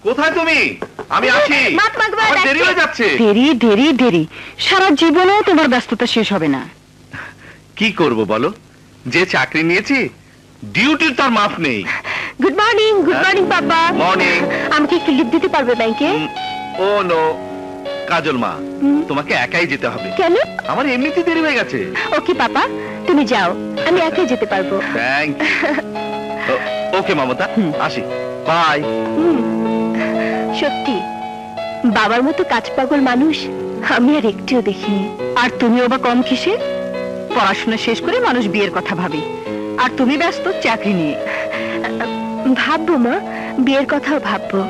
কোথায় তুমি? আমি আছি। আমার দেরি হয়ে যাচ্ছে। দেরি দেরি দেরি, সারা জীবনেও তোমার ব্যস্ততা শেষ হবে না। কি করব বলো, যে চাকরি নিয়েছি ডিউটির তার মাপ নেই। গুড মর্নিং, গুড মর্নিং বাবা। মর্নিং। আমাকে একটু লিভ দিতে পারবে ব্যাংকে? ও নো কাজল মা, তোমাকে একাই যেতে হবে। কেন? আমার এমনিতে দেরি হয়ে গেছে। ওকে পাপা, তুমি যাও, আমি একাই যেতে পারবো। Thank you. ওকে মমতা, আসি, বাই। সত্যি বাবার মতো কাজ পাগল মানুষ আমি আর একটিও দেখিনি। আর তুমিও বা কম কিসে? পড়াশোনা শেষ করে মানুষ বিয়ের কথা ভাবে, আর তুমি ব্যস্ত চাকরি নিয়ে। ভাববো মা, বিয়ের কথাও ভাববো,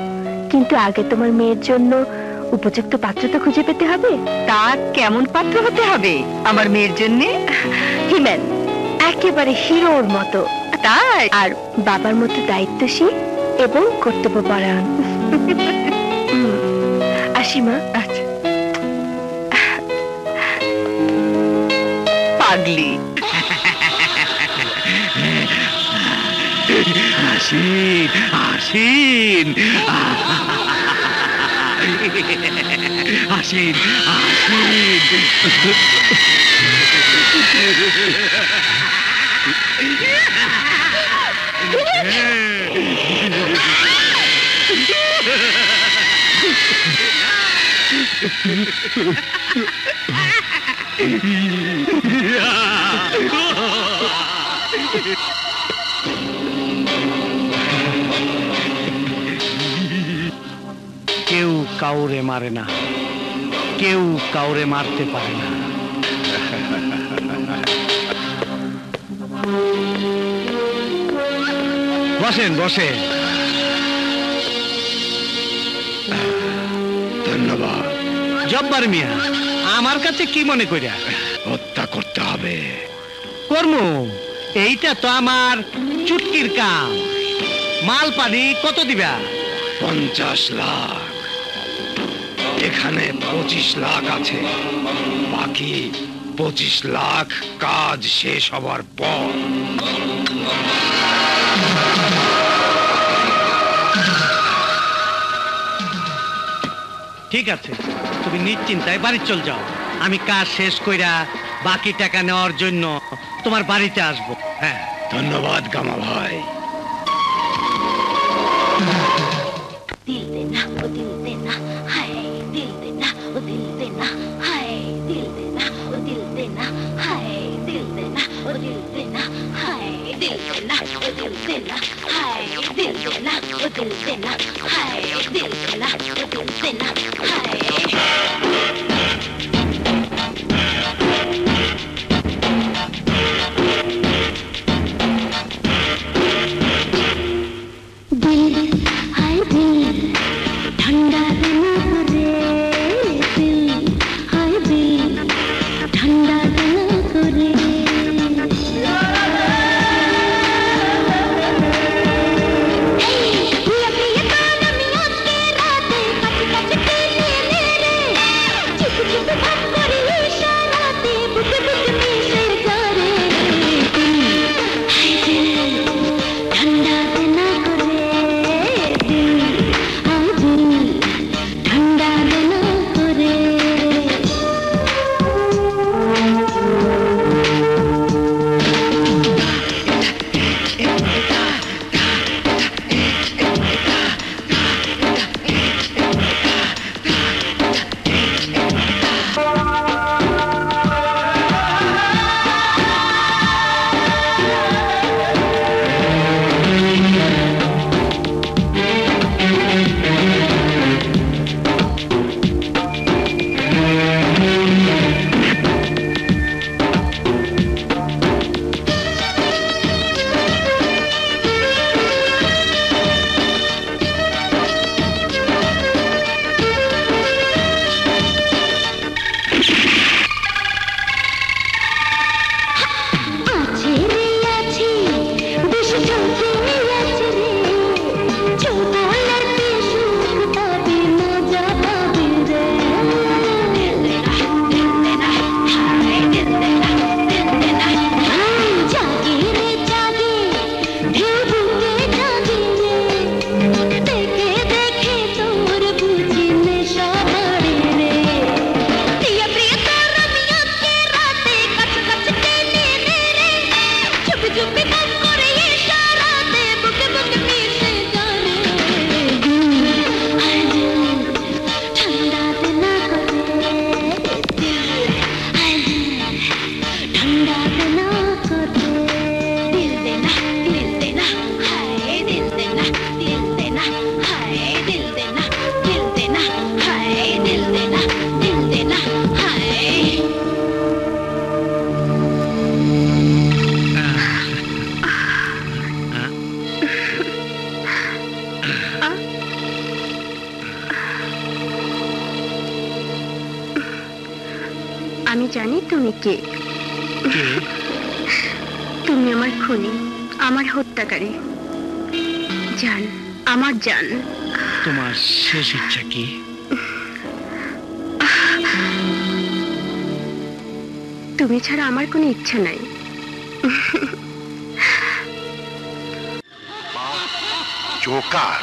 কিন্তু আগে তোমার মেয়ের জন্য উপযুক্ত পাত্র তো খুঁজে পেতে হবে। তা কেমন পাত্র হতে হবে আমার মেয়ের জন্য? হিমেন, একেবারে হিরোর মতো, তাই আর বাবার মতো দায়িত্বশীল এবং কর্তব্যপরায়ণ। আসি মা। আচ্ছা। পাগলি। আসেন আসেন আসেন কেউ কাউরে মারে না, কেউ কাউরে মারতে পারে না। বসেন বসেন। ধন্যবাদ। জব্বার মিয়া, আমার কাছে কি মনে করিয়া? হত্যা করতে হবে। কর্ম, এইটা তো আমার চুটকির কাম। মাল পানি কত দিবা? 50 লাখ। এখানে 25 লাখ আছে, বাকি 25 লাখ কাজ শেষ হবার পর। ঠিক আছে, তুমি নিশ্চিন্তায় বাড়ি চল যাও। আমি কাজ শেষ কইরা বাকি টাকা নেওয়ার জন্য তোমার বাড়িতে আসবো। হ্যাঁ, ধন্যবাদ গামা ভাই। दिल देना ओ दिल देना हाय दिल देना ओ दिल देना हाय दिल देना ओ दिल देना हाय दिल देना ओ दिल देना हाय दिल देना ओ दिल देना हाय दिल देना ओ दिल देना हाय दिल देना ओ दिल देना हाय তুমি কে? কে? তুমি আমার খুনি, আমার হত্যাকারী। জান, আমার জান। তোমার শেষ ইচ্ছা কি? তুমি ছাড়া আমার কোনো ইচ্ছা নাই। জোকার।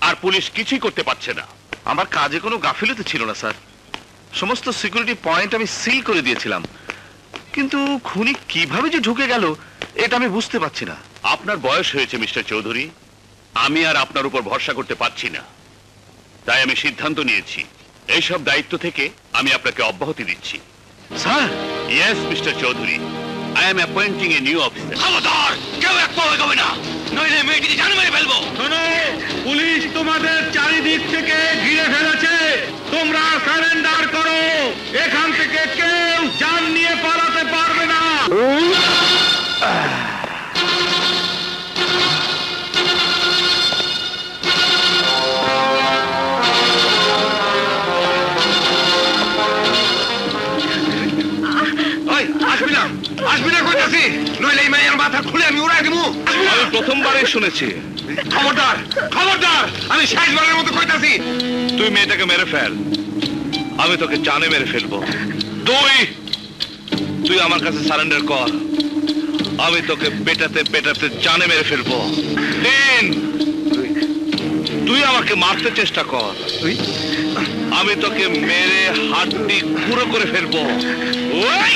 আর পুলিশ কিছুই করতে পারছে না। আমার কাজে কোনো গাফিলতি ছিল না স্যার, সমস্ত সিকিউরিটি পয়েন্ট আমি সিল করে দিয়েছিলাম, কিন্তু খুনি কিভাবে যে ঢুকে গেল এটা আমি বুঝতে পারছি না। আপনার বয়স হয়েছে মিস্টার চৌধুরী, আমি আর আপনার উপর ভরসা করতে পারছি না, তাই আমি সিদ্ধান্ত নিয়েছি এইসব দায়িত্ব থেকে আমি আপনাকে অব্যাহতি দিচ্ছি। Sir, yes mister Chowdhury, I am appointing a new officer. খবরদার কেউ এক পা এগোবে না, নইলে মেয়েটিকে জান মেরে ফেলবো। শোনো, পুলিশ তোমাদের চারিদিক থেকে ঘিরে ফেলেছে, তোমরা সারেন্ডার করো, এখান থেকে কেউ জান নিয়ে পালাতে পারবে না। আসবি না, আসবি না কইতাছি, নইলে এই মেয়ের মাথা খুলে আমি উড়াই দেবো। আমি প্রথমবারই শুনেছি। খবরদার, খবরদার, আমি শেষবারের মতো কইতাছি। তুই মেয়েটাকে মেরে ফেল, আমি তোকে জানে মেরে ফেলবো। তুই আমার কাছে সারেন্ডার কর, আমি তোকে পেটাতে পেটাতে জানে মেরে ফেলবো। তুই আমাকে মারতে চেষ্টা কর, আমি তোকে মেরে হাড্ডি গুঁড়ো করে ফেলবো। ওই!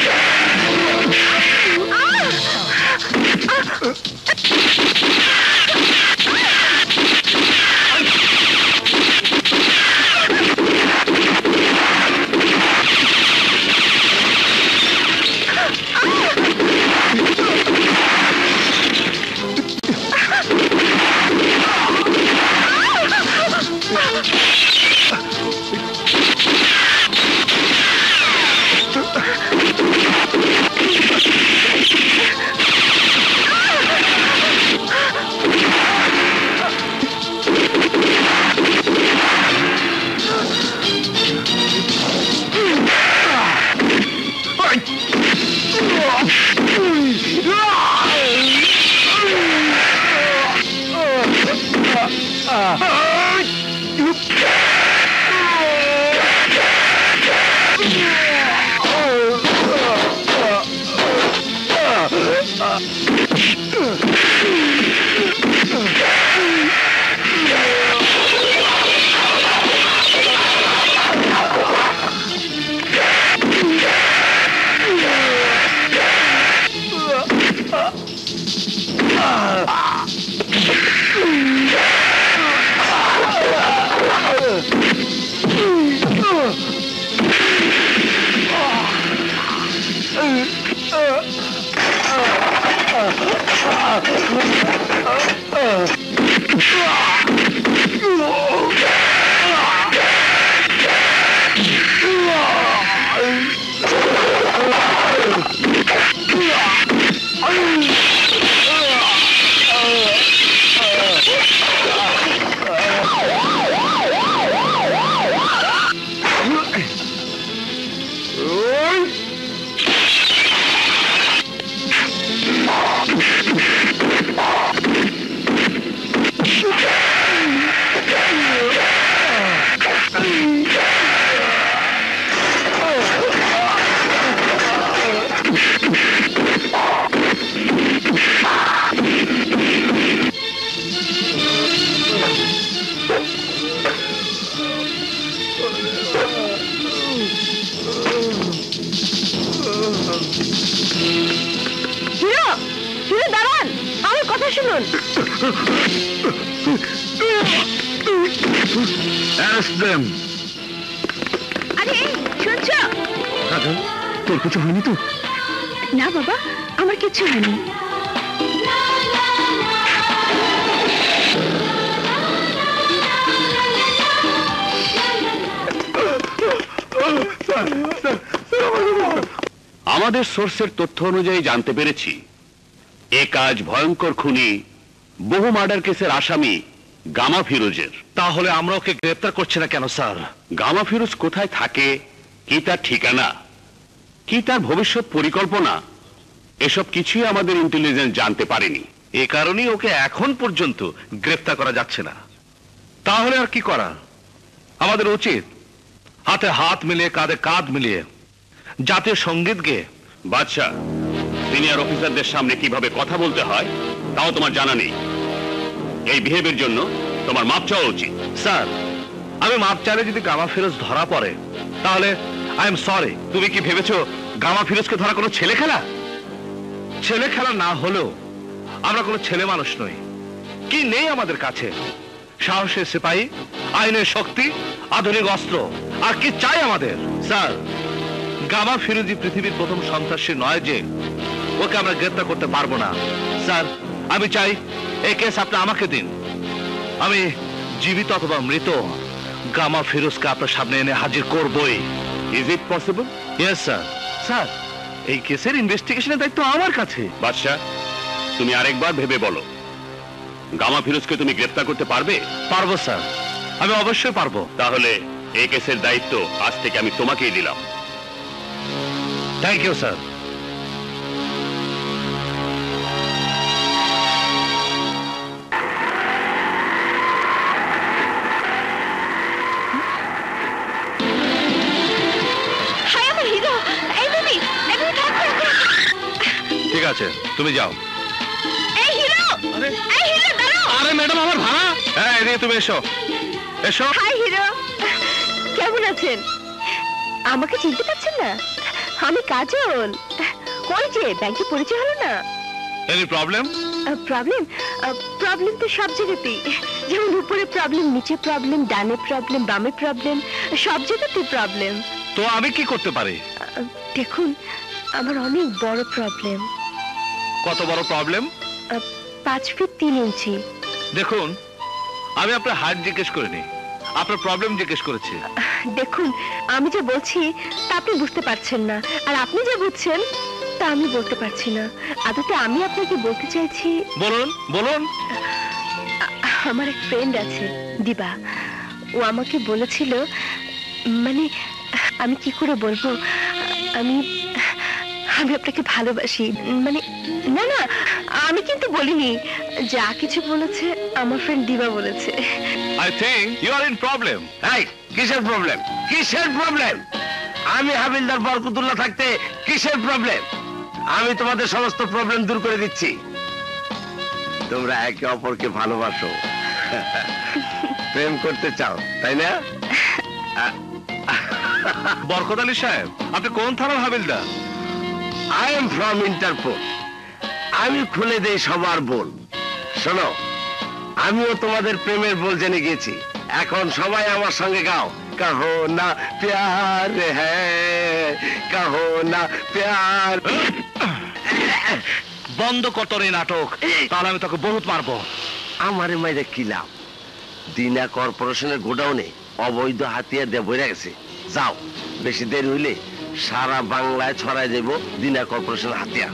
তোর কিছু হয়নি তো? না বাবা, আমার কিচ্ছু হয়নি। আমাদের সোর্সের তথ্য অনুযায়ী জানতে পেরেছি এ কাজ ভয়ঙ্কর খুনি বহু মার্ডার কেসের আসামি গামা ফিরোজের। তাহলে আমরা ওকে গ্রেপ্তার করছি না কেন স্যার? গামা ফিরোজ কোথায় থাকে, কি তার ঠিকানা, কি তার ভবিষ্যৎ পরিকল্পনা, এসব কিছুই আমাদের ইন্টেলিজেন্স জানতে পারেনি। এ কারণেই ওকে এখন পর্যন্ত গ্রেফতার করা যাচ্ছে না। তাহলে আর কি করা? আমাদের উচিত হাতে হাত মিলিয়ে কাঁধে কাঁধ মিলিয়ে জাতীয় সঙ্গীত গেয়ে। বাদশা, সিনিয়র অফিসারদের সামনে কিভাবে কথা বলতে হয় তাও তোমার জানা নেই। এই বিহেভের জন্য তোমার মাপ চাওয়া উচিত। স্যার, আমি মাপ চাইলে যদি গামা ফিরোজ ধরা পড়ে তাহলে আই এম সরি। তুমি কি ভেবেছো গামা ফিরোজকে ধরা কোনো ছেলে খেলা? ছেলে খেলা না হলেও আমরা কোনো ছেলে মানুষ নই। কি নেই আমাদের কাছে? সাহসের সিপাহী, আইনের শক্তি, আধুনিক অস্ত্র, আর কি চাই আমাদের? স্যার, গামা ফিরোজি পৃথিবীর প্রথম সন্ত্রাসী নয় যে ওকে আমরা গ্রেফতার করতে পারবো না। স্যার, আমি চাই এই কেস আপনি আমাকে দিন। আমি জীবিত অথবা মৃত গামা ফিরোজকে আপনার সামনে এনে হাজির করবই। Is it possible? Yes sir. Sir, এই কেসের ইনভেস্টিগেশনের দায়িত্ব আমার কাছে। বাদশা, তুমি আরেকবার ভেবে বলো, গামা ফিরোজকে তুমি গ্রেফতার করতে পারবে? পারবো স্যার, আমি অবশ্যই পারবো। তাহলে এই কেসের দায়িত্ব আজ থেকে আমি তোমাকেই দিলাম। Thank you sir. হাই আমার হিরো! এই বেবি, এই বেবি থাক থাক থাক। ঠিক আছে, তুমি যাও। এই হিরো! এই হিরো দাঁড়াও! আরে ম্যাডাম, আমার ভাড়া। হ্যাঁ, এদিকে তুমি এসো, এসো। হাই হিরো, কেমন আছেন? আমাকে চিনতে পারছেন না? আমি কাজল। ওই যে ব্যাংকে পরিচয় হলো না? Any problem? প্রবলেম তো সব জায়গাতেই। যেমন উপরে প্রবলেম, নিচে প্রবলেম, ডানে প্রবলেম, বামে প্রবলেম, সব জায়গাতেই প্রবলেম। তো আমি কি করতে পারি? দেখুন, আমার অনেক বড় প্রবলেম। কত বড় প্রবলেম? 5 ফিট 3 ইঞ্চি। দেখুন, আমি আপনার হাইট জিজ্ঞেস করিনি, আপনার প্রবলেম জিজ্ঞেস করেছি। দেখুন, আমি যে বলছি তা আপনি বুঝতে পারছেন না, আর আপনি যে বুঝছেন তা আমি বলতে পারছি না। আদতে আমি আপনাকে বলতে চাইছি, বলুন বলুন। আমার এক ফ্রেন্ড আছে, দিবা। ও আমাকে বলেছিল, মানে আমি কি করে বলবো, আমি আমি আপনাকে ভালোবাসি। মানে না না, আমি কিন্তু বলিনি। যা কিছু বলেছে আমার ফ্রেন্ড দিবা বলেছে। I think you are in problem. এই কিসের প্রবলেম? কিসের প্রবলেম? আমি হাবিলদার বরকতুল্লাহ থাকতে কিসের প্রবলেম? আমি তোমাদের সমস্ত প্রবলেম দূর করে দিচ্ছি। তোমরা একে অপরকে ভালোবাসো, প্রেম করতে চাও, তাই না? বরকত আলী সাহেব, আপনি কোন থানার হাবিলদার? I am from Interpol. আমি খুলে দেই সবার বল। শোনো, আমিও তোমাদের প্রেমের বল জেনে গেছি। এখন সবাই আমার সঙ্গে গাও, কাহো না প্যার হ্যায়, কাহো না প্যার। বন্ধ কর তোর এই নাটক, তাহলে আমি তোকে বহুত মারবো। আমারে মাইরে কি লাভ? দিনা কর্পোরেশনের গোডাউনে অবৈধ হাতিয়ার দিয়ে বইরা গেছে। যাও, বেশি দেরি হইলে সারা বাংলায় ছড়াই যাব দিনা কর্পোরেশনের হাতিয়ার।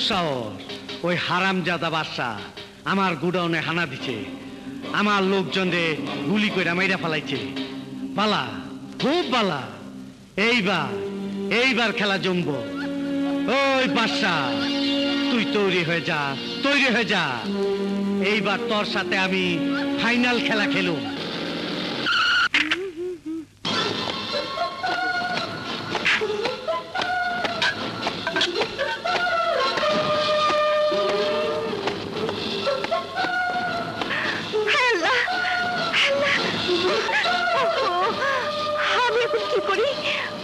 দুঃসাহস! ওই হারামজাদা বাদশা আমার গুডাউনে হানা দিছে, আমার লোকজনরে গুলি কইরা মাইরা ফেলাইছে। বালা, খুব বালা। এইবার খেলা জমবো। ওই বাদশা, তুই তৈরি হয়ে যা, তৈরি হয়ে যা। এইবার তোর সাথে আমি ফাইনাল খেলা খেলুম। আল্লাহ, আল্লাহ, ওহো, আমি এখন কি করি?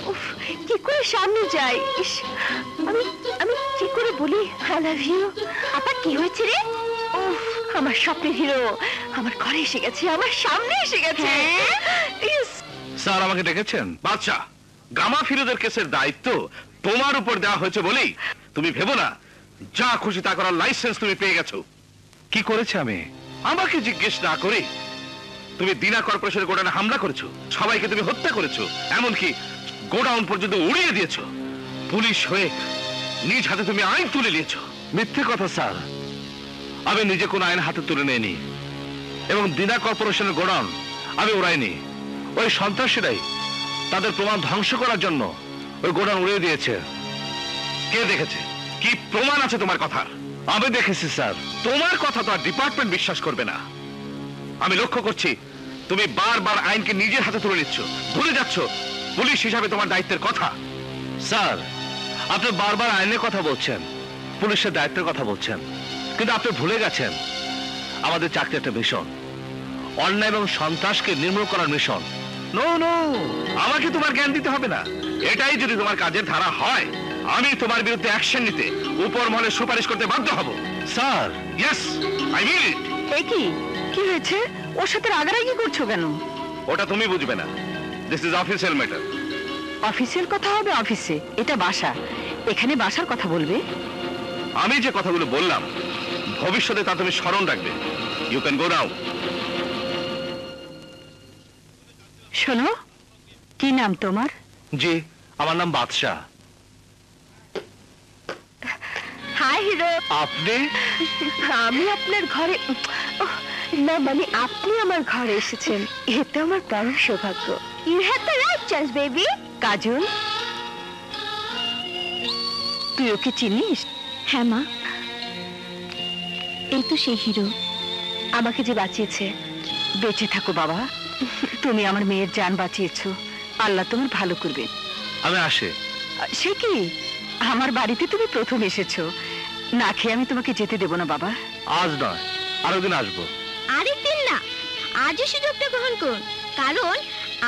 উফ, কি করে সামনে যাই? ইস, আমি আমি কি করে বলি আই লাভ ইউ? আপা, কি হয়েছে রে? উফ, আমার স্বপ্নের হিরো আমার ঘরে এসে গেছে, আমার সামনে এসে গেছে। ইস, স্যার আমাকে ডেকেছেন? বাদশা, গামা ফিরোজের কেসের দায়িত্ব তোমার উপর দেওয়া হয়েছে বলেই তুমি ভেবো না যা খুশি তা করার লাইসেন্স তুমি পেয়ে গেছো। কি করেছে আমি? আমাকে জিজ্ঞেস না করে তুমি দিনা কর্পোরেশনের গোডাউনে হামলা করেছো, সবাইকে তুমি হত্যা করেছো, এমনকি গোডাউন পর্যন্ত উড়িয়ে দিয়েছো। পুলিশ হয়ে নিজ হাতে তুমি আইন তুলে নিয়েছো। মিথ্যে কথা স্যার, আমি নিজে কোনো আইন হাতে তুলে নেইনি এবং দিনা কর্পোরেশনের গোডাউন আমি উড়াইনি। ওই সন্ত্রাসীরাই তাদের প্রমাণ ধ্বংস করার জন্য ওই গোডাউন উড়িয়ে দিয়েছে। কে দেখেছে? কি প্রমাণ আছে তোমার কথার? আমি দেখেছি স্যার। তোমার কথা তো আর ডিপার্টমেন্ট বিশ্বাস করবে না। আমি লক্ষ্য করছি তুমি বারবার আইনকে নিজের হাতে তুলে নিচ্ছ, ভুলে যাচ্ছ পুলিশ হিসাবে তোমার দায়িত্বের কথা। স্যার, আপনি বারবার আইনের কথা বলছেন, পুলিশের দায়িত্বের কথা বলছেন, কিন্তু আপনি ভুলে গেছেন আমাদের চাকরি একটা মিশন, অন্যায় এবং সন্ত্রাসকে নির্মূল করার মিশন। নো নো, আমাকে তোমার জ্ঞান দিতে হবে না। এটাই যদি তোমার কাজের ধারা হয়, আমি তোমার বিরুদ্ধে অ্যাকশন নিতে উপর মহলে সুপারিশ করতে বাধ্য হব। স্যার, ইয়েস, আই মিন ইট। এই কি কি হয়েছে? ওর সাথে রাগারাগি করছো কেন? ওটা তুমি বুঝবে না। This is official matter. Official কথা হবে অফিসে, এটা বাসা, এখানে বাসার কথা বলবে। আমি যে কথাগুলো বললাম ভবিষ্যতে তা তুমি স্মরণ রাখবে। ইউ ক্যান গো নাও। শোনো, কি নাম তোমার? জি, আমার নাম বাদশা। High hero. আপনি? আমি আপনার ঘরে, ওহ, না মানে আপনি আমার ঘরে এসেছেন, এটা আমার পরম সৌভাগ্য। You have the right choice baby. Kajal, তুই ওকে চিনিস? হ্যাঁ মা, এই তো সেই হিরো। আমাকে যে বাঁচিয়েছে। বেঁচে থাকো বাবা, তুমি আমার মেয়ের জান বাঁচিয়েছো, আল্লাহ তোমার ভালো করবে। আমি আসি। সে কি, আমার বাড়িতে তুমি প্রথম এসেছো, না খেয়ে আমি তোমাকে যেতে দেব না বাবা। আজ নয়, আরো দিন আসবো। আরেকদিন না, আজই সুযোগটা গ্রহণ করুন, কারণ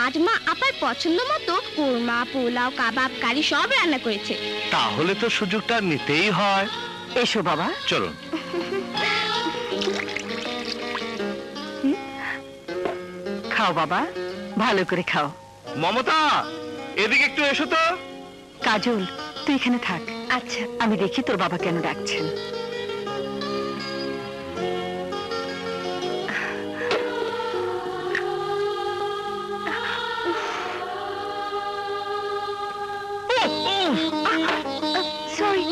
আজ মা আপার পছন্দ মতো কোরমা, পোলাও, কাবাব, কারি সব রান্না করেছে। তাহলে তো সুযোগটা নিতেই হয়। এসো বাবা, চলুন। খাও বাবা, ভালো করে খাও। মমতা, এদিকে একটু এসো তো। কাজল, তুই এখানে থাক। আচ্ছা, আমি দেখি তোর বাবা কেন ডাকছেন। সরি।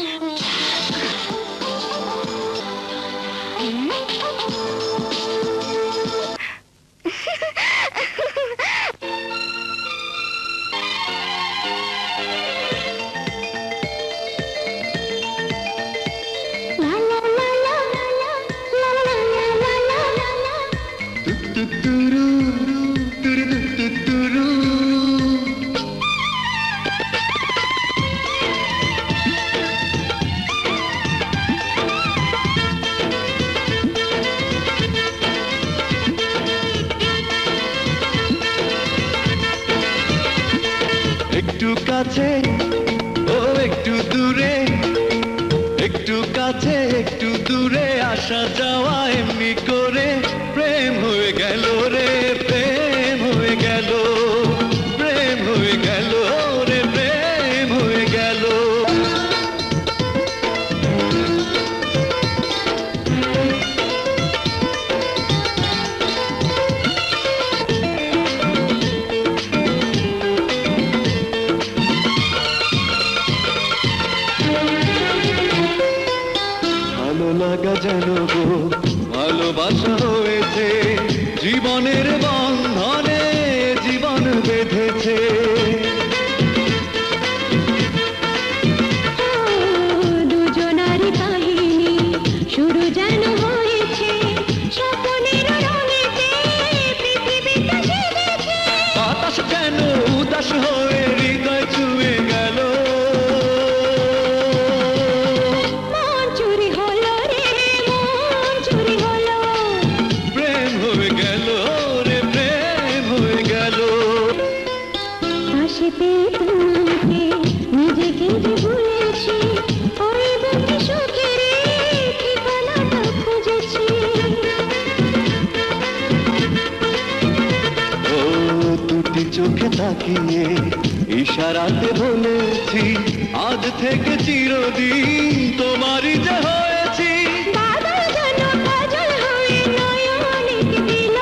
একটু কাছে ও একটু দূরে, একটু কাছে একটু দূরে, আসা যাওয়া এমনি করে প্রেম হয়ে গেল রে, প্রেম হয়ে গেল, প্রেম হয়ে গেল রে, প্রেম হয়ে গেল। যেন গো ভালোবাসা হয়েছে জীবনের বন্ধনে জীবন বেঁধেছে দুজনারই কাহিনী শুরু যেন হয়েছে স্বপ্নের রঙেতে পৃথিবীটা জেগেছে বাতাস কেন উদাস হয়ে হৃদয় ছুঁয়ে গেল মন চুরি হলো রে মন চুরি হলো প্রেম হয়ে গেল রে প্রেম হয়ে গেল পাশে পেয়ে তোমাকে নিজেকে যে ভুলেছি ওই বুকে সুখের ঠিকানাটা খুঁজেছি ও দুটি চোখে তাকিয়ে ইশারাতে বলেছি আজ থেকে চিরদিন তোমারই যে হয়েছি বাদল যেন কাজল হয়ে নয়নে দিল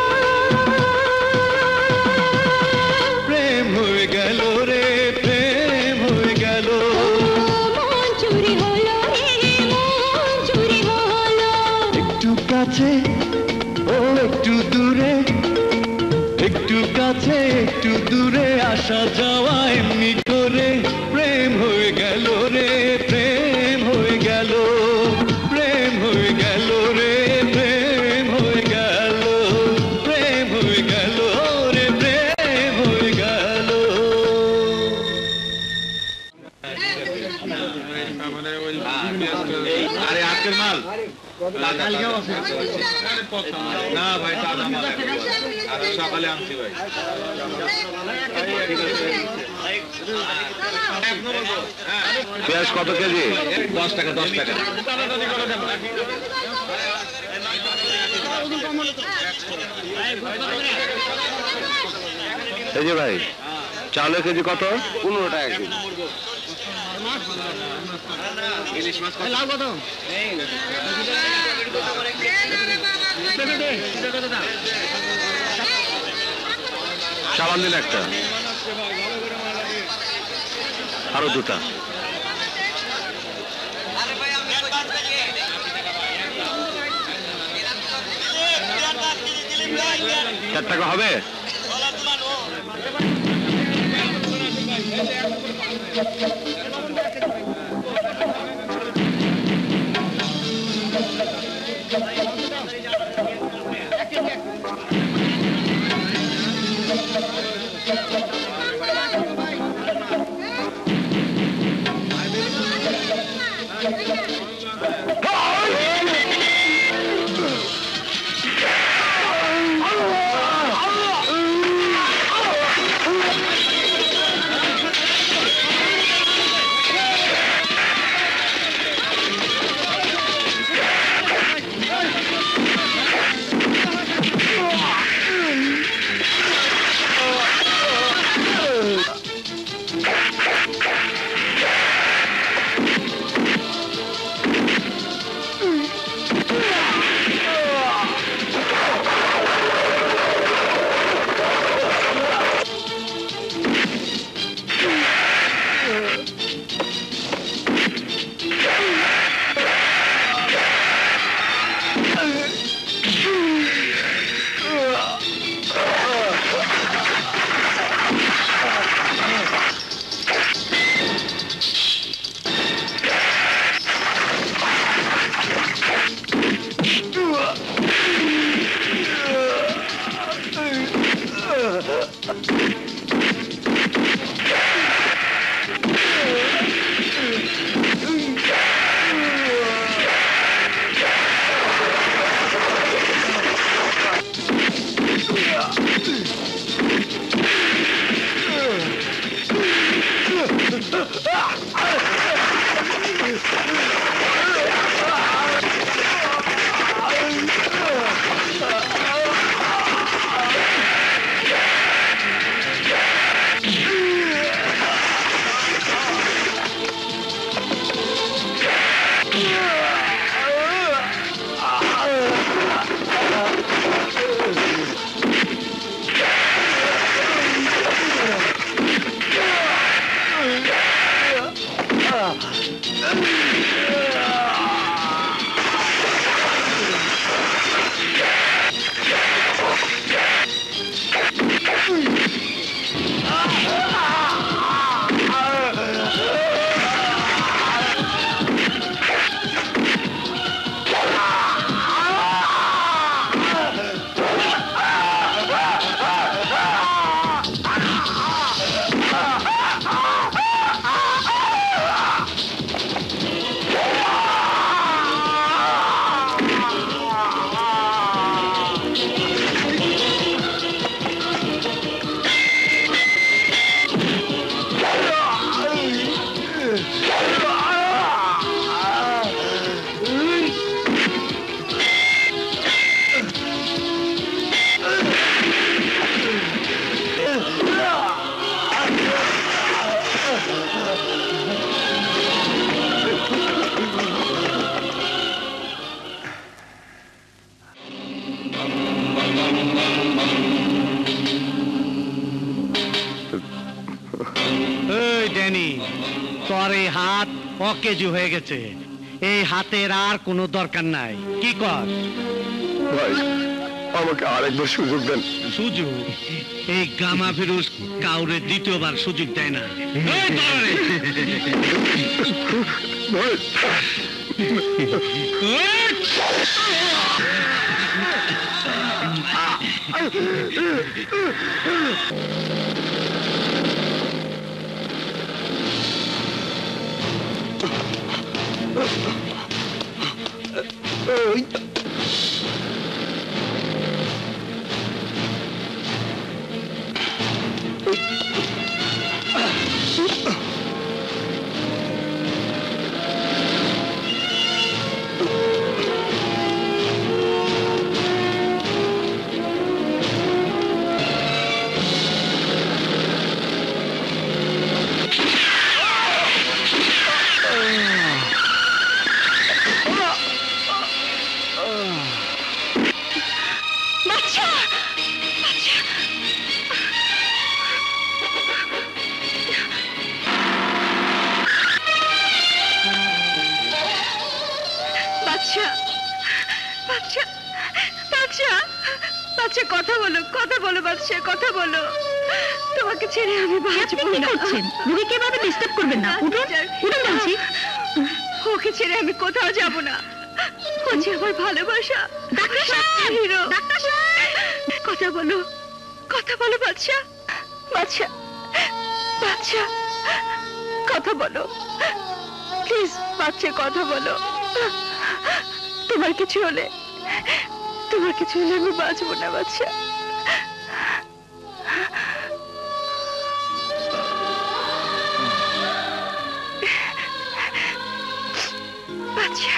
প্রেম হয়ে গেল রে প্রেম হয়ে গেল মন চুরি হলো রে মন চুরি হলো একটু কাছে ও একটু দূরে একটু কাছে একটু দূরে আসা যাওয়া এমনি করে প্রেম হয়ে গেল রে প্রেম হয়ে গেল প্রেম হয়ে গেল রে প্রেম হয়ে গেল প্রেম হয়ে গেল রে প্রেম হয়ে গেল আরে আজকের মাল না ভাই সকালে আনছি ভাই পেঁয়াজ কত কেজি? 10 টাকা 10 টাকা এই যে ভাই চাউলের কেজি কত? 15 টাকা কেজি। চালান দিন একটা, আরো দুটা। 4 টাকা হবে? আমার এই হাত অকেজু হয়ে গেছে, এই হাতের আর কোনো দরকার নাই। কি কর? ভাই আমাকে আরেকবার সুযোগ দেন। সুযোগ? এই গামা ফিরোজ কাউরে দ্বিতীয়বার সুযোগ দেয় না। এই ধর রে। ভাই কথা বলো, কথা বলো বাদশা, কথা বলো। তোমাকে ছেড়ে আমি বাঁচবো না। রুহিকে এভাবে ডিস্টার্ব করবেন না। উঠুন, উঠুন বলছি। ওকে ছেড়ে আমি কোথাও যাব না। ও যে আমার ভালোবাসা, ডাক্তার সাহেব, হিরো। ডাক্তার সাহেব, কথা বলো, কথা বলো বাদশা, বাদশা, বাদশা, কথা বলো প্লিজ বাদশা, কথা বলো। তোমার কিছু হলে, তোমার কিছু হলে আমি বাঁচবো না বাদশা। বাদশা,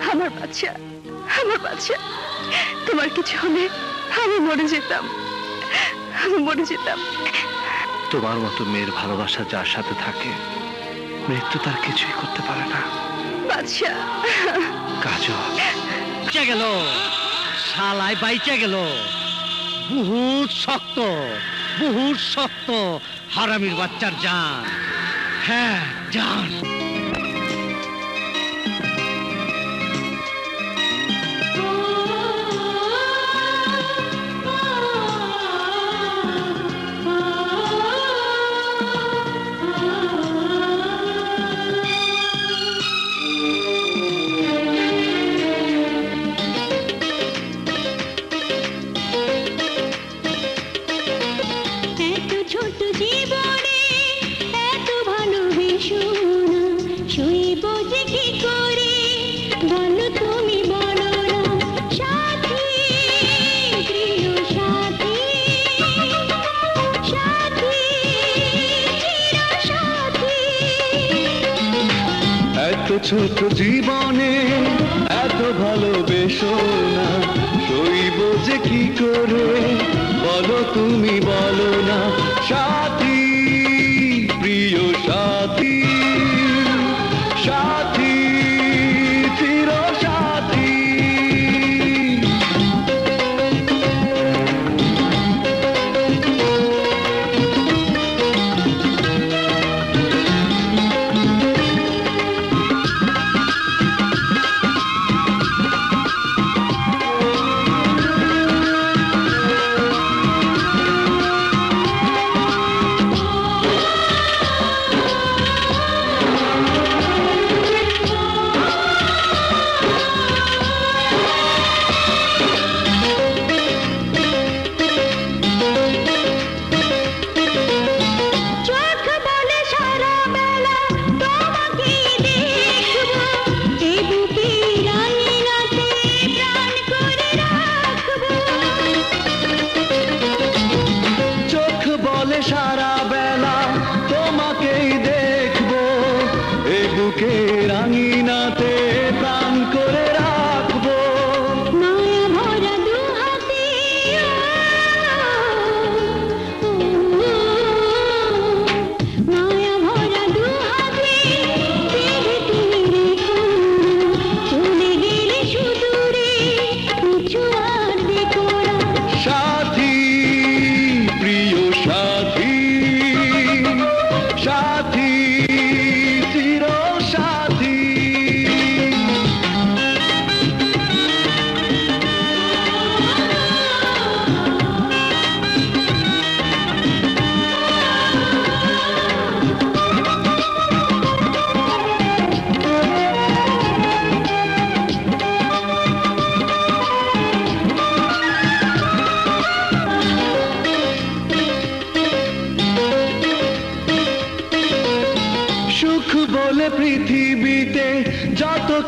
আমার বাদশা, আমার বাদশা, তোমার কিছু হলে আমি মরে যেতাম, আমি মরে যেতাম। তোমার মতো মেয়ের ভালোবাসা যার সাথে থাকে, মৃত্যু তার কিছুই করতে পারে না। বাদশা, কাজল বাইচা গেল, শালায় বাইচা গেল। বহুত শক্ত, বহুত শক্ত হারামির বাচ্চার জান। হ্যাঁ জান। ছোট জীবনে এত ভালোবেসো না, সইব যে কি করে বলো তুমি, বলো না সাথী, প্রিয় সাথী, সাথী, চির সাথী।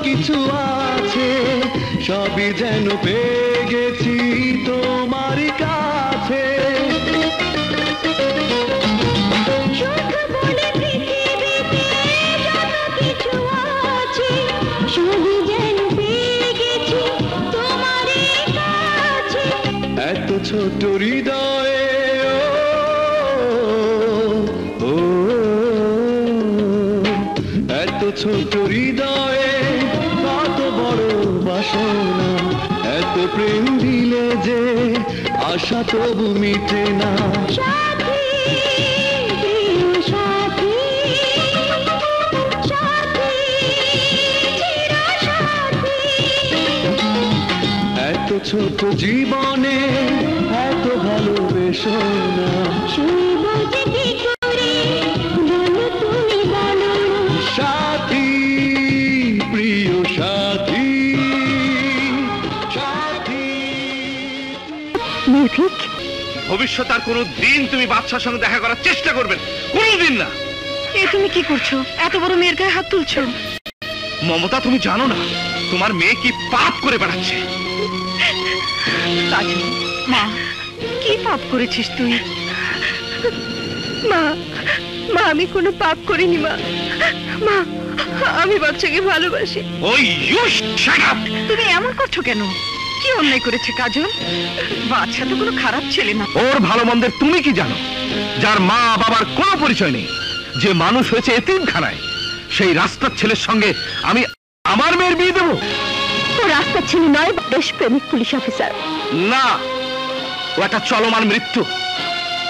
কিছু আছে সবই যেন পেয়ে গেছি তোমার কাছে। এত ছোট হৃদয়ে ও, ও, এত ছোট হৃদয়ে কত বড় বাসনা, এত প্রেম দিলে যে আশা তবু মিটে না। এত ছোট জীবনে এত ভালোবেসো না, সাথী প্রিয় সাথী সাথী। নির্ভীক, ভবিষ্যৎ আর কোনো দিন তুমি বাদশার সঙ্গে দেখা করার চেষ্টা করবেন, কোনোদিন না। এ তুমি কি করছো? এত বড় মেয়ের গায়ে হাত তুলছো। মমতা, তুমি জানো না তোমার মেয়ে কি পাপ করে বেড়াচ্ছে। কাজল, মা, কি পাপ করেছিস তুই? মা, মা, আমি কোনো পাপ করিনি মা। মা, আমি বাচ্চাকে ভালোবাসি। ওই ইউ শাট আপ! তুমি এমন করছো কেন? কি অন্যায় করেছে কাজল? বাচ্চা তো কোনো খারাপ ছেলে না। ওর ভালো মন্দের তুমি কি জানো? যার মা বাবার কোনো পরিচয় নেই, যে মানুষ হয়েছে এতিমখানায়, সেই রাস্তার ছেলের সঙ্গে আমি আমার মেয়ের বিয়ে দেবো? ও রাস্তার ছেলে নয়, দেশপ্রেমিক পুলিশ অফিসার। না, ও একটা চলমান মৃত্যু।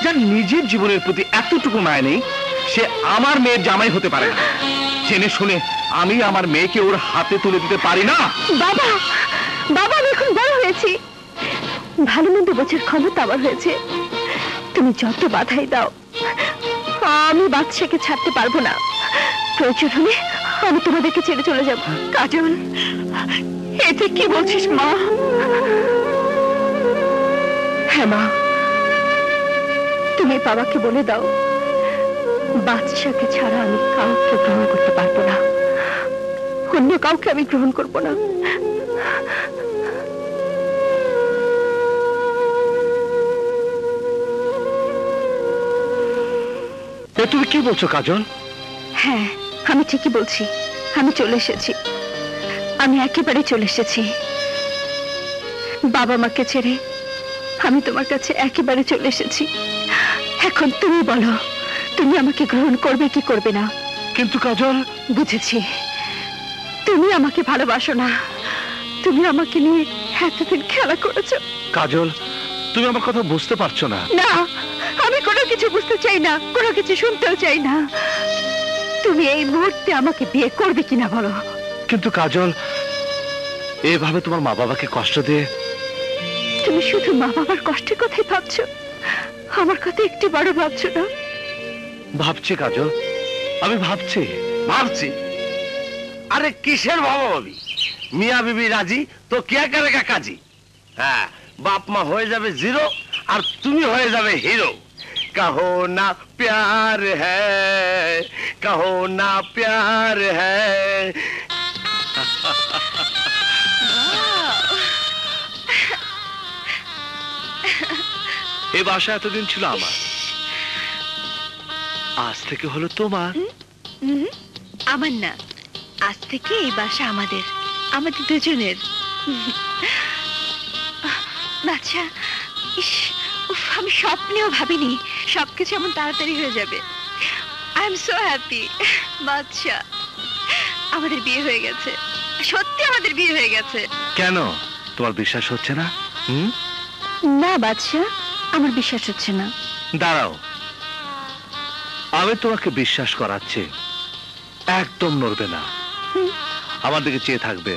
যার নিজের জীবনের প্রতি এতটুকু মায়া নেই, সে আমার মেয়ের জামাই হতে পারে না। জেনে শুনে আমি আমার মেয়েকে ওর হাতে তুলে দিতে পারি না। বাবা, বাবা, আমি এখন বড় হয়েছি, ভালো মন্দ বোঝার ক্ষমতা আমার হয়েছে। তুমি যত বাধাই দাও, আমি বাচ্চাকে ছাড়তে পারবো না। প্রয়োজন হলে আমি তোমাদেরকে ছেড়ে চলে যাব। কাজল, এতে কি বলছিস মা? হ্যাঁ মা, তুমি বাবাকে বলে দাও বাচ্চাকে ছাড়া আমি কাউকে গ্রহণ করতে পারবো না, অন্য কাউকে আমি গ্রহণ করবো না। তুমি কি বলছো কাজল? হ্যাঁ, আমি ঠিকই বলছি। আমি চলে এসেছি, আমি একেবারে চলে এসেছি। বাবা মাকে ছেড়ে আমি তোমার কাছে একেবারে চলে এসেছি। এখন তুমি বলো, তুমি আমাকে গ্রহণ করবে কি করবে না? কিন্তু কাজল, বুঝেছি তুমি আমাকে ভালোবাসো না। তুমি আমাকে নিয়ে এতদিন খেলা করেছো। কাজল, তুমি আমার কথা বুঝতে পারছো না। না, আমি কোনো কিছু বুঝতে চাই না, কোনো কিছু শুনতেও চাই না। তুমি এই মুহূর্তে আমাকে বিয়ে করবে কিনা বলো। কিন্তু কাজল, এভাবে তোমার মা বাবাকে কষ্ট দিয়ে তুমি শুধু মা বাবার কষ্টের কথাই ভাবছো, আমার কথা একটু বড় ভাবছো না? ভাবছি কাজল, আমি ভাবছি। ভাবছি? আরে কিসের ভাবাভাবি? মিয়া বিবি রাজি তো কে করেগা কাজী। হ্যাঁ, বাপ মা হয়ে যাবে জিরো আর তুমি হয়ে যাবে হিরো। कहो ना प्यार है, कहो ना प्यार है। এই বাসা এতদিন ছিল আমার, আজ থেকে হলো তোমার। আমার না, আজ থেকে এই বাসা আমাদের, আমাদের দুজনের। বাচ্চা, ইস, উফ, আমি স্বপ্নেও ভাবিনি সবকিছু এমন তাড়াতাড়ি হয়ে যাবে। I am so happy. বাচ্চা, আমাদের বিয়ে হয়ে গেছে, সত্যি আমাদের বিয়ে হয়ে গেছে। কেন তোমার বিশ্বাস হচ্ছে না? না বাচ্চা, আমার বিশ্বাস হচ্ছে না। দাঁড়াও, আমি তোমাকে বিশ্বাস করাচ্ছি। একদম নড়বে না, আমার দিকে চেয়ে থাকবে।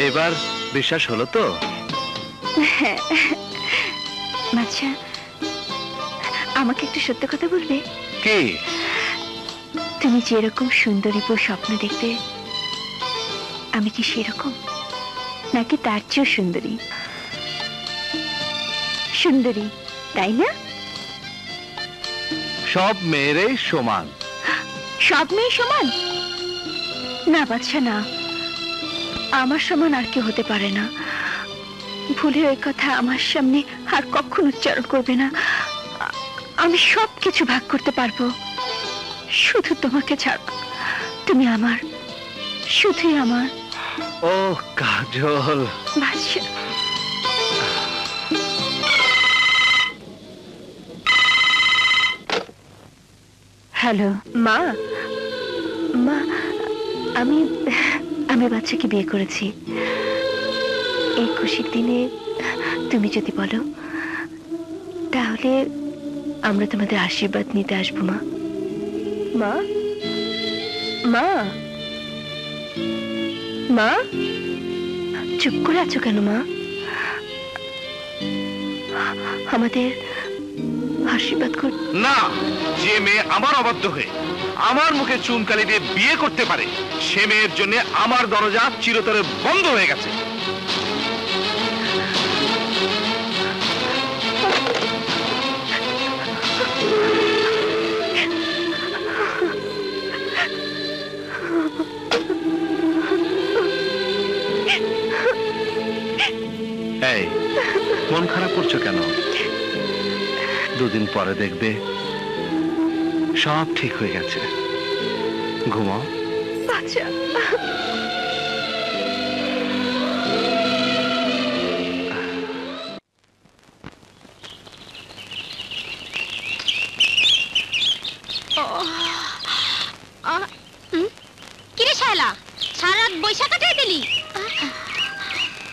এবার বিশ্বাস হলো তো? আচ্ছা, আমাকে একটু সত্য কথা বলবে? কি? তুমি যেরকম সুন্দরী বউ স্বপ্ন দেখতে, আমি কি সেরকম, নাকি তার চেয়েও সুন্দরী? সুন্দরী, তাই না? সব মেয়েরাই সমান। সব মেয়ে সমান না বাচ্চা, না। আমার সমান আর কেউ হতে পারে না। ভুলে ওই কথা আমার সামনে আর কখনো উচ্চারণ করবে না। আমি সবকিছু ভাগ করতে পারবো, শুধু তোমাকে ছাড়া। তুমি আমার, শুধুই আমার। ও কাজল, বাচ্চা। হ্যালো মা। মা, আমি আমি বাচ্চাকে বিয়ে করেছি। এই খুশির দিনে তুমি যদি বলো, তাহলে আমরা তোমাদের আশীর্বাদ নিতে আসবো। মা, মা, মা, মা, চুপ করে আছো কেন মা? আমাদের আশীর্বাদ কর। না, যে মেয়ে আমার অবাধ্য হয়ে আমার মুখে চুনকালি দিয়ে বিয়ে করতে পারে, সে মেয়ের জন্য আমার দরজা চিরতরে বন্ধ হয়ে গেছে। এই, মন খারাপ করছো কেন? দুদিন পরে দেখবে সব ঠিক হয়ে গেছে। ঘুমাও। আচ্ছা। কিরে শায়লা, সারা রাত বৈশা কাটাই দিলি?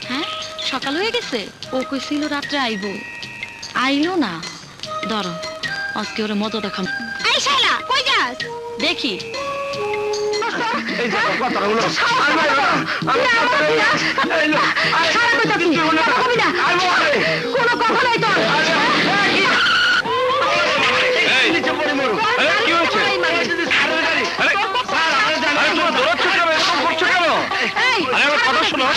হ্যাঁ, সকাল হয়ে গেছে। ও কইছিল রাত্রে আইবো, আইলো না। ধরো, আজকে ওরে মজা দেখাম। এই শায়লা, কই যাস? দেখি এই যে কথাগুলো কোনো কথা নাই তোর। কি হয়েছে? কথা শোনো।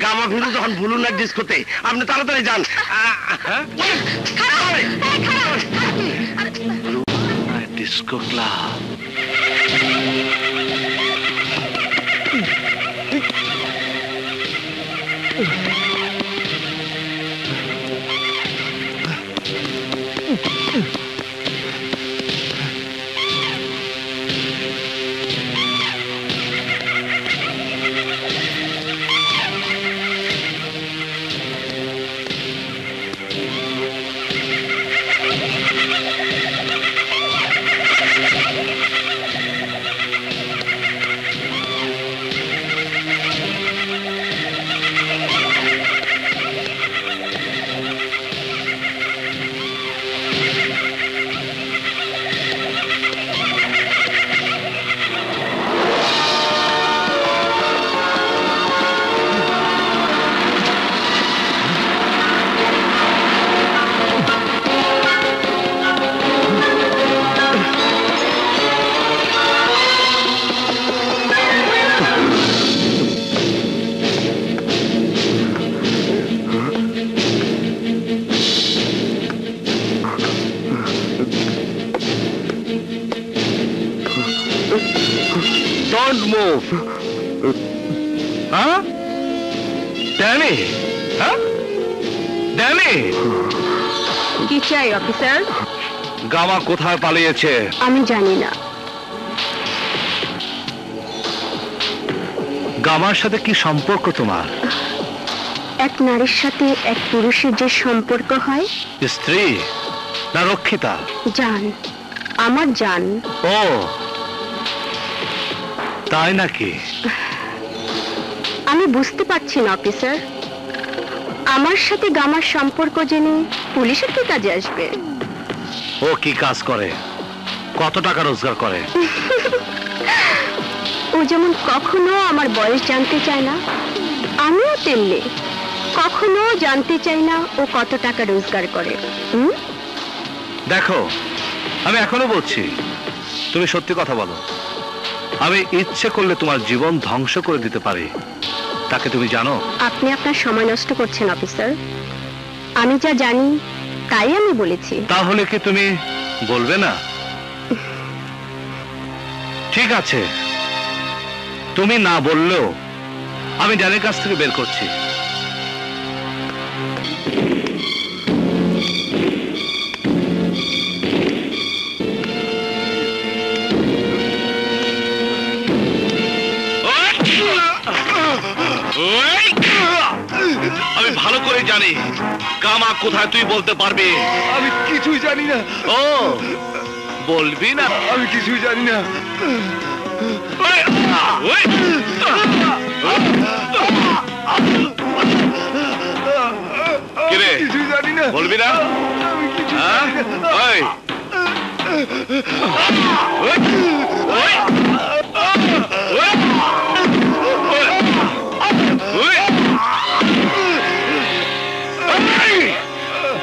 গামা ভিড়ু যখন ভুলুন না ডিস্কোতে, আপনি তাড়াতাড়ি যান। Disco club. Don't move. Huh? Danny? Huh? Danny? কি চাই অফিসার? গামা কোথায় পালিয়েছে? আমি জানি না। গামার সাথে কি সম্পর্ক তোমার? এক নারীর সাথে এক পুরুষের যে সম্পর্ক হয়। স্ত্রী না রক্ষিতা? জান, আমার জান। ও তাই নাকি? আমি বুঝতে পারছি না অফিসার, আমার সাথে গামার সম্পর্ক জেনে পুলিশের কি কাজে আসবে? ও কি কাজ করে? কত টাকা রোজগার করে? ও ও যেমন কখনো আমার বয়স জানতে চায় না, আমিও তেমনি কখনো জানতে চাই না ও কত টাকা রোজগার করে। দেখো, আমি এখনো বলছি, তুমি সত্যি কথা বলো। আমি ইচ্ছে করলে তোমার জীবন ধ্বংস করে দিতে পারি, তাকে তুমি জানো? আপনি আপনার সময় নষ্ট করছেন অফিসার। আমি যা জানি তাই আমি বলেছি। তাহলে কি তুমি বলবে না? ঠিক আছে, তুমি না বললেও আমি ড্যানের কাছ থেকে বের করছি। আমি ভালো করে জানি কামা কোথায়, তুই বলতে পারবি? আমি কিছুই জানি না। ও, বলবি না? আমি কিছুই জানি না। কিরে, কিছুই জানি না। বলবি না? আমি কিছু হ্যাঁ? ওই।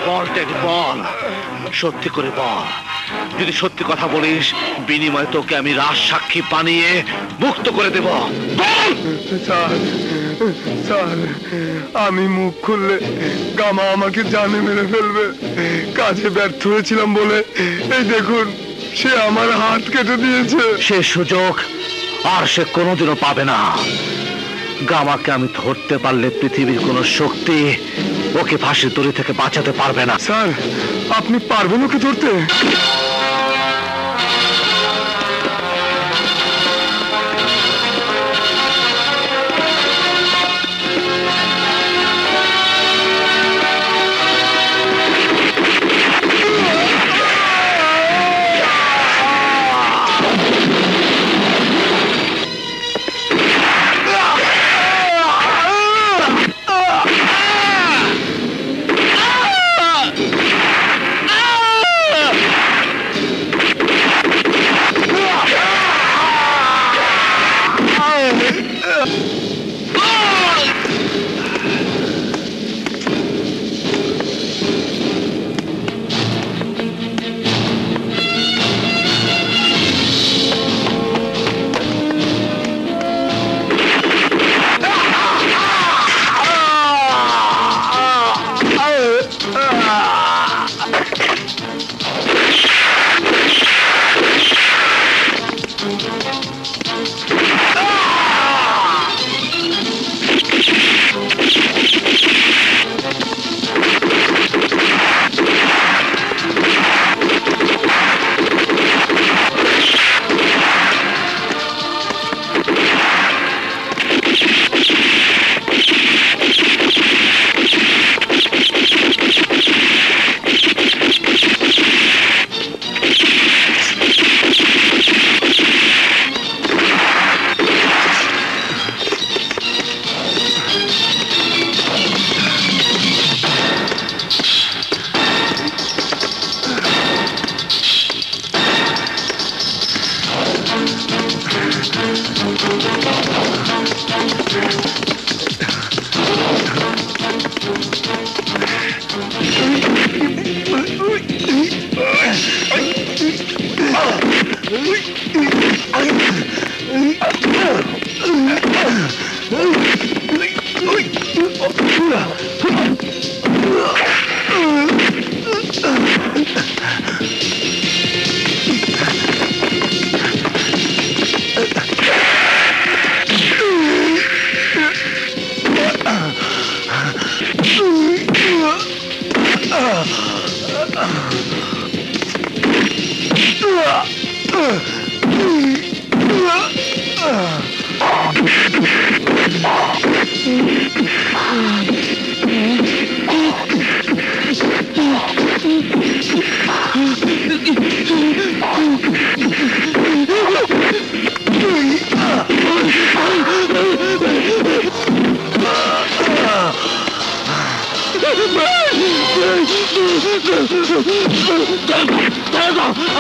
বল টেডি, বল, সত্যি করে বল। যদি সত্যি কথা বলিস, বিনিময়ে তোকে আমি রাজ সাক্ষী বানিয়ে মুক্ত করে দেব। বল। স্যার, স্যার, আমি মুখ খুললে গামা আমাকে জানে মেরে ফেলবে। কাজে ব্যর্থ হয়েছিলাম বলে এই দেখুন, সে আমার হাত কেটে দিয়েছে। সে সুযোগ আর সে কোনোদিনও পাবে না। গামাকে আমি ধরতে পারলে পৃথিবীর কোন শক্তি ওকে ফাঁসির দড়ি থেকে বাঁচাতে পারবে না। স্যার, আপনি পারবেন ওকে ধরতে?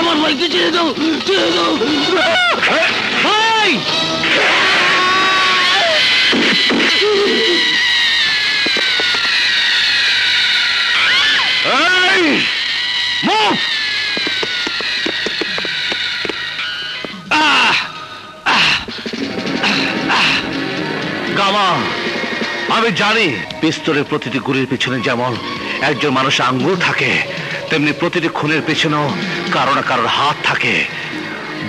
আমার ভাইকে ছেড়ে দাও, ছেড়ে দাও। ভাই, মুভ! গামা, আমি জানি পিস্তলের প্রতিটি গুলির পিছনে যেমন একজন মানুষ আঙ্গুল থাকে, তেমনি প্রতিটি খুনের পেছনেও কারো না কারোর হাত থাকে।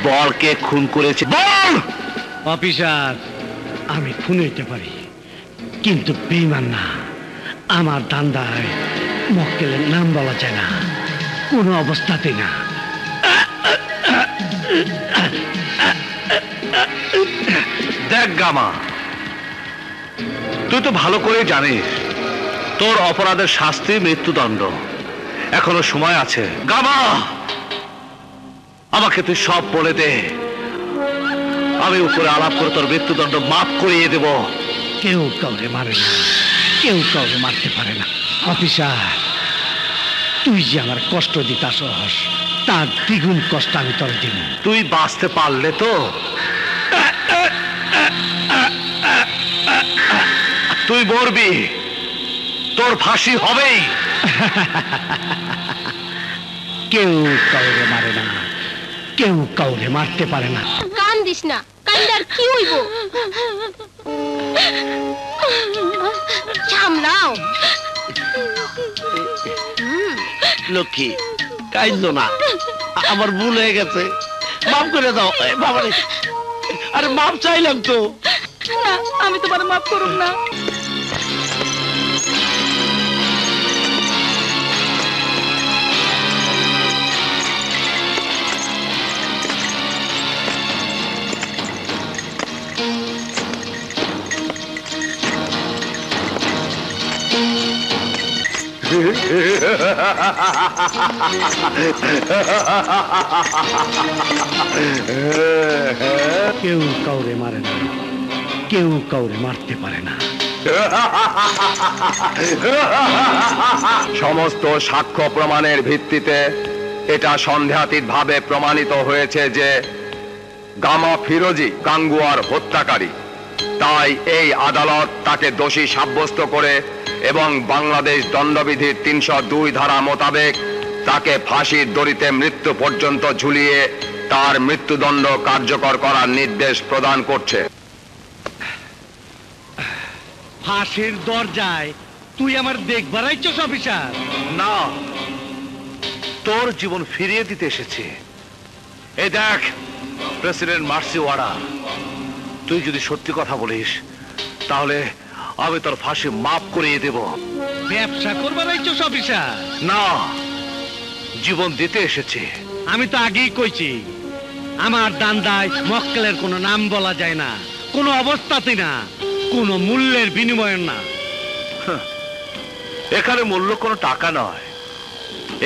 বলকে খুন করেছে বল। অফিসার, আমি খুন হইতে পারি, কিন্তু বেঈমান না। আমার দান্দায় মক্কেলের নাম বলা যায় না, কোনো অবস্থাতেই না। দেখ গামা, তুই তো ভালো করে জানিস তোর অপরাধের শাস্তি মৃত্যুদণ্ড। এখনো সময় আছে। গামা, আমাকে তুই সব বলে দে, আমি উপরে আলাপ করে তোর মৃত্যুদণ্ড মাফ করিয়ে দেব। কেউ কাউরে মারে না, কেউ কাউরে মারতে পারে না। অফিসার, তুই যে আমার কষ্ট দিতাছস, তার দ্বিগুণ কষ্ট আমি তোর দিব। তুই বাঁচতে পারলে তো তুই মরবি, তোর ফাঁসি হবেই। কেউ কাউরে মারে না, কেউ কাউরে মারতে পারে না। কান দিস না, কান্দার কি হইব? সামলাও। লক্ষ্মী, কাইন্দ না, আমার ভুল হয়ে গেছে, মাফ করে দাও। বাবারে, আরে মাফ চাইলাম তো। না, আমি তোমার মাফ করুম না। কেউ কাউরে মারে না, কেউ কাউরে মারতে পারে না। সমস্ত সাক্ষ্য প্রমাণের ভিত্তিতে এটা সন্দেহাতীতভাবে প্রমাণিত হয়েছে যে গামা ফিরোজি গাঙ্গুয়ার হত্যাকারী। তাই এই আদালত তাকে দোষী সাব্যস্ত করে এবং বাংলাদেশ দণ্ডবিধির ৩০২ ধারা মোতাবেক তাকে ফাঁসির দড়িতে মৃত্যু পর্যন্ত ঝুলিয়ে তার মৃত্যুদণ্ড কার্যকর করার নির্দেশ প্রদান করছে। ফাঁসির দরজায় তুই আমার দেখবার আইছস অফিসার? না, তোর জীবন ফিরিয়ে দিতে এসেছি। এই দেখ প্রেসিডেন্ট মার্সি ওয়ারা, তুই যদি সত্যি কথা বলিস তাহলে আমি তোর ফাঁসি মাফ করিয়ে দেব। ব্যবসা করবার আইছস অফিসার? না, জীবন দিতে এসেছি। আমি তো আগেই কইছি, আমার দান্দায় মক্কেলের কোনো নাম বলা যায় না, কোনো অবস্থাতেই না, কোনো মূল্যের বিনিময় না। এখানে মূল্য কোনো টাকা নয়,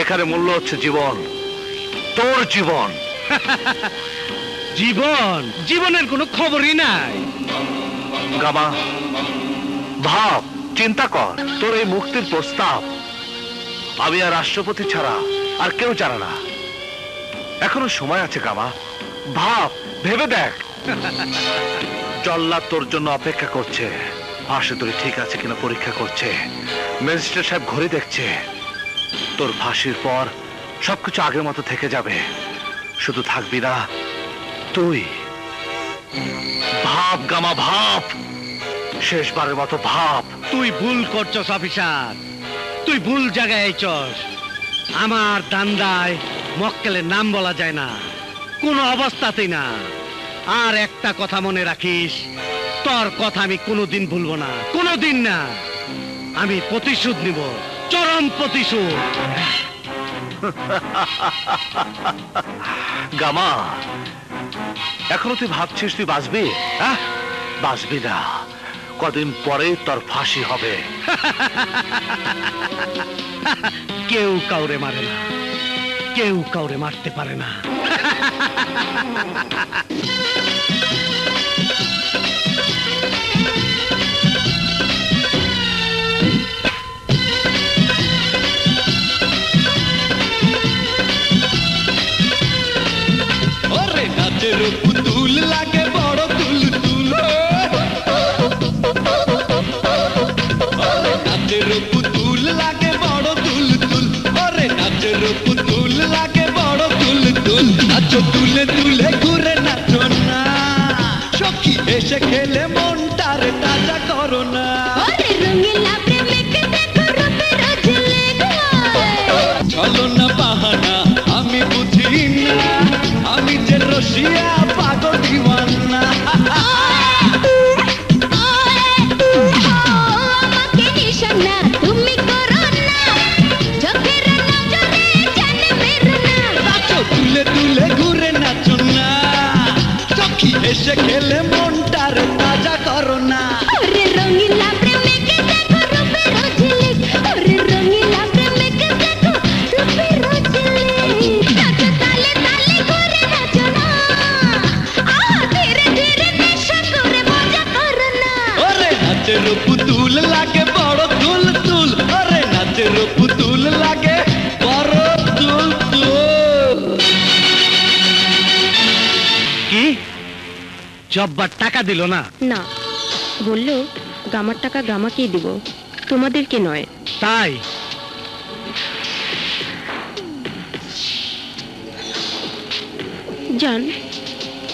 এখানে মূল্য হচ্ছে জীবন, তোর জীবন। জীবন? জীবনের কোনো খবরই নাই। গামা, ভাব, চিন্তা কর, তোর এই মুক্তির প্রস্তাব আমি আর রাষ্ট্রপতি ছাড়া আর কেউ জানে না। এখনো সময় আছে গামা, ভাব, ভেবে দেখ। জল্লাদ তোর জন্য অপেক্ষা করছে, ফাঁসি তোর ঠিক আছে কিনা পরীক্ষা করছে, ম্যাজিস্ট্রেট সাহেব ঘড়ি দেখছে। তোর ফাঁসির পর সবকিছু আগের মতো থেকে যাবে, শুধু থাকবি না তুই। ভাব গামা, ভাব, শেষবারের মতো ভাব। তুই ভুল করছস অফিসার, তুই ভুল জায়গায় আইছস। আমার দান্দায় মক্কেলের নাম বলা যায় না, কোনো অবস্থাতেই না। আর একটা কথা মনে রাখিস, তোর কথা আমি কোনোদিন ভুলবো না, কোনোদিন না। আমি প্রতিশোধ নিব, চরম প্রতিশোধ। গামা, এখনো তুই ভাবছিস তুই বাঁচবি? হ্যাঁ, বাঁচবি না, কদিন পরে তোর ফাঁসি হবে। কেউ কাউরে মারে না, কেউ কাউরে মারতে পারে না। ওরে নাচের পুতুল লাগে বড় তুল তুল। দুল নাচো তুলে তুলে ঘুরে নাচো না সখী এসে খেলে মনটারে তাজা করো না ওরে রঙিলা প্রেমিক দেখো রূপের ঝিলিক চলো না বাহানা আমি বুঝি না আমি যে রসিয়া পাগল দিওয়ানা আমাকে নিশানা তুমি করো না চোখের নজরে জানে মেরো না নাচো তুলে তুলে ঘুরে নাচো না সখী এসে খেলে মনটারে তাজা করো না ওরে রঙিলা প্রেমিক দেখো রূপের ঝিলিক ওরে রঙিলা প্রেমিক দেখো রূপের ঝিলিক নাচো তালে তালে ঘুরে নাচো না ধীরে ধীরে নেশা করে মজা করো না ওরে নাচের পুতুল লাগে বড় তুল তুল ওরে নাচের পুতুল লাগে বড় তুল তুল কি জব্বার টাকা দিল না? না, বললো গামার টাকা গামাকেই দিব, তোমাদেরকে নয়। তাই জান,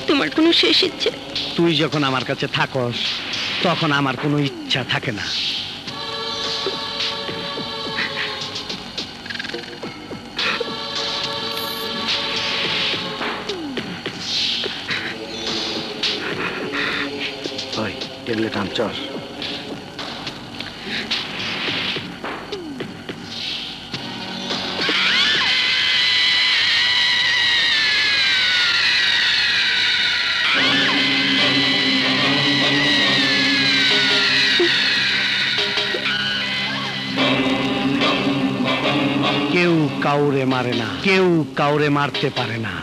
তোমার কোনো শেষ ইচ্ছে? তুই যখন আমার কাছে থাকস তখন আমার কোনো ইচ্ছা থাকে না। ওই টেবিলে টান চল কেউ কাউরে মারে না, কেউ কাউরে মারতে পারে না।